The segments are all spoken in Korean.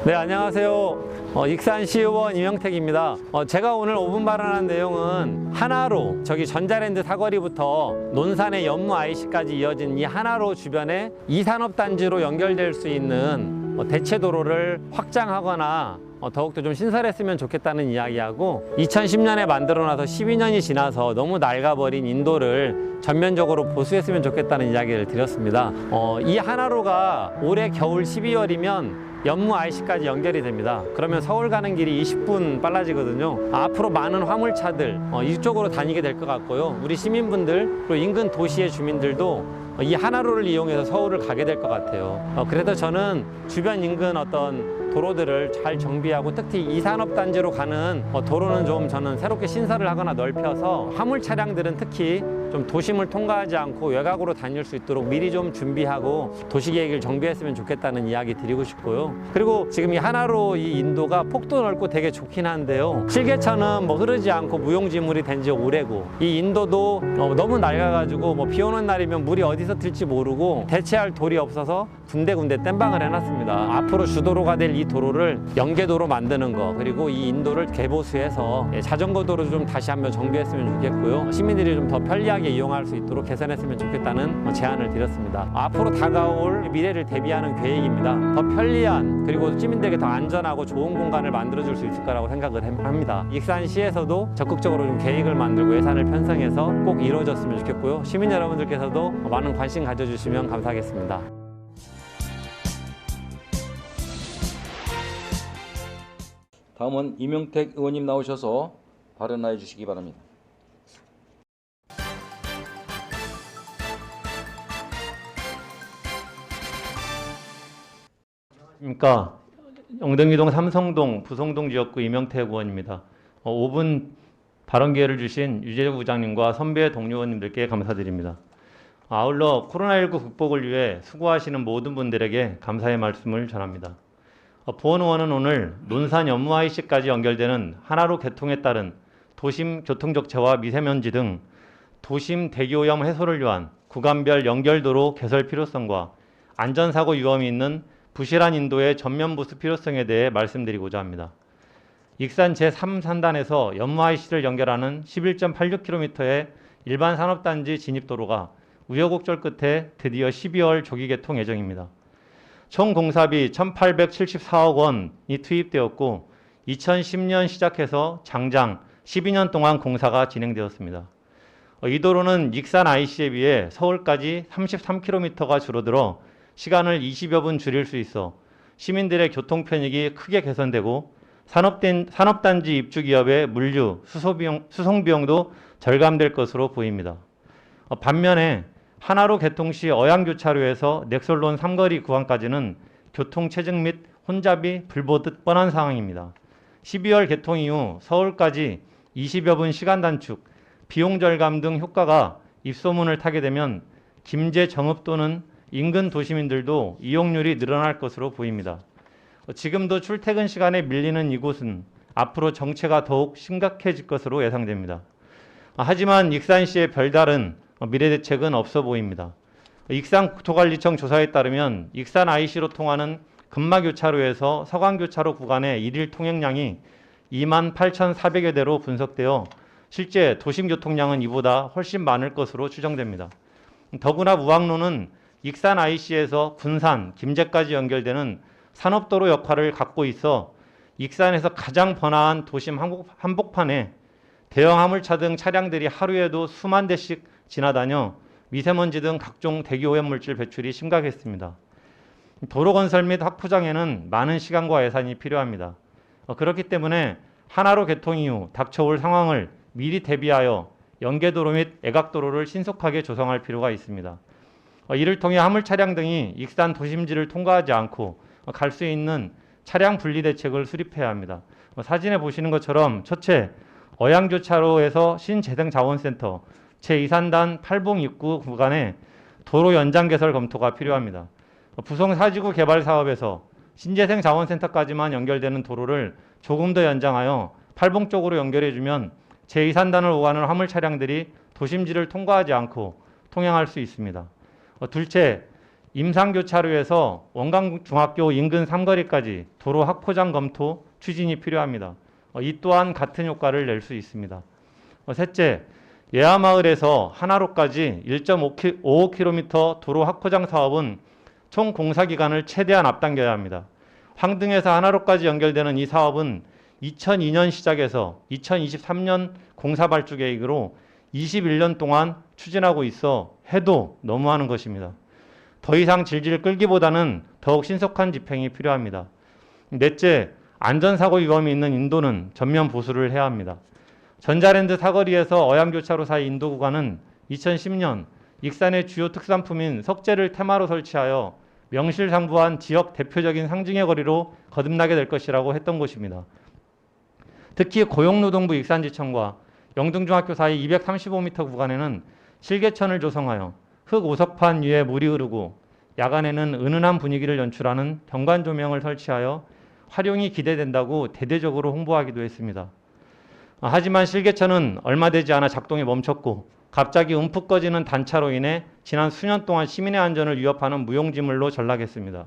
네, 안녕하세요. 익산시의원 이명택입니다. 제가 오늘 5분 발언한 내용은 하나로 저기 전자랜드 사거리부터 논산의 연무 IC까지 이어진 이 하나로 주변에 2산업단지로 연결될 수 있는 대체도로를 확장하거나 더욱더 좀 신설했으면 좋겠다는 이야기하고 2010년에 만들어놔서 12년이 지나서 너무 낡아버린 인도를 전면적으로 보수했으면 좋겠다는 이야기를 드렸습니다. 이 하나로가 올해 겨울 12월이면 연무 IC까지 연결이 됩니다. 그러면 서울 가는 길이 20분 빨라지거든요. 앞으로 많은 화물차들 이쪽으로 다니게 될 것 같고요. 우리 시민분들 그리고 인근 도시의 주민들도 이 하나로를 이용해서 서울을 가게 될 것 같아요. 그래서 저는 주변 인근 어떤 도로들을 잘 정비하고 특히 2산업단지로 가는 도로는 좀 저는 새롭게 신설을 하거나 넓혀서 화물 차량들은 특히 좀 도심을 통과하지 않고 외곽으로 다닐 수 있도록 미리 좀 준비하고 도시계획을 정비했으면 좋겠다는 이야기 드리고 싶고요. 그리고 지금 이 하나로 이 인도가 폭도 넓고 되게 좋긴 한데요. 실개천은 뭐 흐르지 않고 무용지물이 된 지 오래고 이 인도도 너무 낡아가지고 비 오는 날이면 물이 어디서 튈지 모르고 대체할 돌이 없어서 군데군데 땜방을 해놨습니다. 앞으로 주도로가 될 이 도로를 연계도로 만드는 거 그리고 이 인도를 개보수해서 자전거 도로 좀 다시 한번 정비했으면 좋겠고요. 시민들이 좀 더 편리하게 이용할 수 있도록 개선했으면 좋겠다는 제안을 드렸습니다. 앞으로 다가올 미래를 대비하는 계획입니다. 더 편리한 그리고 시민들에게 더 안전하고 좋은 공간을 만들어줄 수 있을 거라고 생각을 합니다. 익산시에서도 적극적으로 좀 계획을 만들고 예산을 편성해서 꼭 이루어졌으면 좋겠고요. 시민 여러분들께서도 많은 관심 가져주시면 감사하겠습니다. 다음은 이명택 의원님 나오셔서 발언해 주시기 바랍니다. 그러니까 영등이동 삼성동 부성동 지역구 이명택 의원입니다. 5분 발언 기회를 주신 유재석 부장님과 선배 동료 의원님들께 감사드립니다. 아울러 코로나19 극복을 위해 수고하시는 모든 분들에게 감사의 말씀을 전합니다. 보원 의원은 오늘 논산 연무 IC까지 연결되는 하나로 개통에 따른 도심 교통적체와 미세먼지 등 도심 대기오염 해소를 위한 구간별 연결도로 개설 필요성과 안전사고 위험이 있는 부실한 인도의 전면 보수 필요성에 대해 말씀드리고자 합니다. 익산 제3산단에서 연무 IC를 연결하는 11.86km의 일반 산업단지 진입도로가 우여곡절 끝에 드디어 12월 조기 개통 예정입니다. 총 공사비 1,874억 원이 투입되었고 2010년 시작해서 장장 12년 동안 공사가 진행되었습니다. 이 도로는 익산 IC에 비해 서울까지 33km가 줄어들어 시간을 20여 분 줄일 수 있어 시민들의 교통 편익이 크게 개선되고 산업단지 입주 기업의 물류, 수송 비용도 절감될 것으로 보입니다. 반면에 하나로 개통 시 어양교차로에서 넥솔론 삼거리 구간까지는 교통 체증 및 혼잡이 불보듯 뻔한 상황입니다. 12월 개통 이후 서울까지 20여 분 시간 단축, 비용 절감 등 효과가 입소문을 타게 되면 김제 정읍 또는 인근 도시민들도 이용률이 늘어날 것으로 보입니다. 지금도 출퇴근 시간에 밀리는 이곳은 앞으로 정체가 더욱 심각해질 것으로 예상됩니다. 하지만 익산시의 별다른 미래 대책은 없어 보입니다. 익산국토관리청 조사에 따르면 익산 IC로 통하는 금마교차로에서 서강교차로 구간의 일일 통행량이 28,400여 대로 분석되어 실제 도심 교통량은 이보다 훨씬 많을 것으로 추정됩니다. 더구나 무학로는 익산 IC에서 군산, 김제까지 연결되는 산업도로 역할을 갖고 있어 익산에서 가장 번화한 도심 한복판에 대형 화물차 등 차량들이 하루에도 수만 대씩 지나다녀 미세먼지 등 각종 대기오염 물질 배출이 심각했습니다. 도로 건설 및 확포장에는 많은 시간과 예산이 필요합니다. 그렇기 때문에 하나로 개통 이후 닥쳐올 상황을 미리 대비하여 연계도로 및 애각도로를 신속하게 조성할 필요가 있습니다. 이를 통해 화물 차량 등이 익산 도심지를 통과하지 않고 갈 수 있는 차량 분리 대책을 수립해야 합니다. 사진에 보시는 것처럼 첫째, 어양교차로에서 신재생자원센터 제2산단 팔봉 입구 구간에 도로 연장 개설 검토가 필요합니다. 부성 사지구 개발 사업에서 신재생자원센터까지만 연결되는 도로를 조금 더 연장하여 팔봉 쪽으로 연결해주면 제2산단을 오가는 화물 차량들이 도심지를 통과하지 않고 통행할 수 있습니다. 둘째, 임상교차로에서 원광중학교 인근 삼거리까지 도로 확포장 검토 추진이 필요합니다. 이 또한 같은 효과를 낼 수 있습니다. 셋째, 예하마을에서 한화로까지 1.55km 도로 확포장 사업은 총 공사 기간을 최대한 앞당겨야 합니다. 황등에서 한화로까지 연결되는 이 사업은 2002년 시작해서 2023년 공사 발주 계획으로 21년 동안 추진하고 있어 해도 너무하는 것입니다. 더 이상 질질 끌기보다는 더욱 신속한 집행이 필요합니다. 넷째, 안전사고 위험이 있는 인도는 전면 보수를 해야 합니다. 전자랜드 사거리에서 어양교차로 사이 인도 구간은 2010년 익산의 주요 특산품인 석재를 테마로 설치하여 명실상부한 지역 대표적인 상징의 거리로 거듭나게 될 것이라고 했던 곳입니다. 특히 고용노동부 익산지청과 영등중학교 사이 235m 구간에는 실개천을 조성하여 흙 오석판 위에 물이 흐르고 야간에는 은은한 분위기를 연출하는 경관 조명을 설치하여 활용이 기대된다고 대대적으로 홍보하기도 했습니다. 하지만 실개천은 얼마 되지 않아 작동이 멈췄고 갑자기 움푹 꺼지는 단차로 인해 지난 수년 동안 시민의 안전을 위협하는 무용지물로 전락했습니다.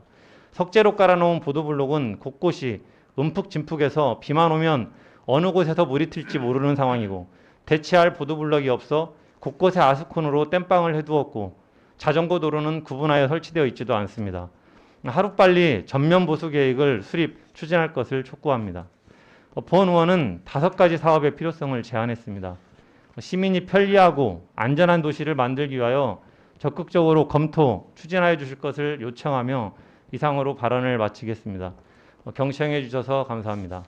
석재로 깔아놓은 보도블록은 곳곳이 움푹짐푹해서 비만 오면 어느 곳에서 물이 튈지 모르는 상황이고 대체할 보도블럭이 없어 곳곳에 아스콘으로 땜빵을 해두었고 자전거 도로는 구분하여 설치되어 있지도 않습니다. 하루빨리 전면 보수 계획을 수립, 추진할 것을 촉구합니다. 본 의원은 5가지 사업의 필요성을 제안했습니다. 시민이 편리하고 안전한 도시를 만들기 위하여 적극적으로 검토, 추진하여 주실 것을 요청하며 이상으로 발언을 마치겠습니다. 경청해 주셔서 감사합니다.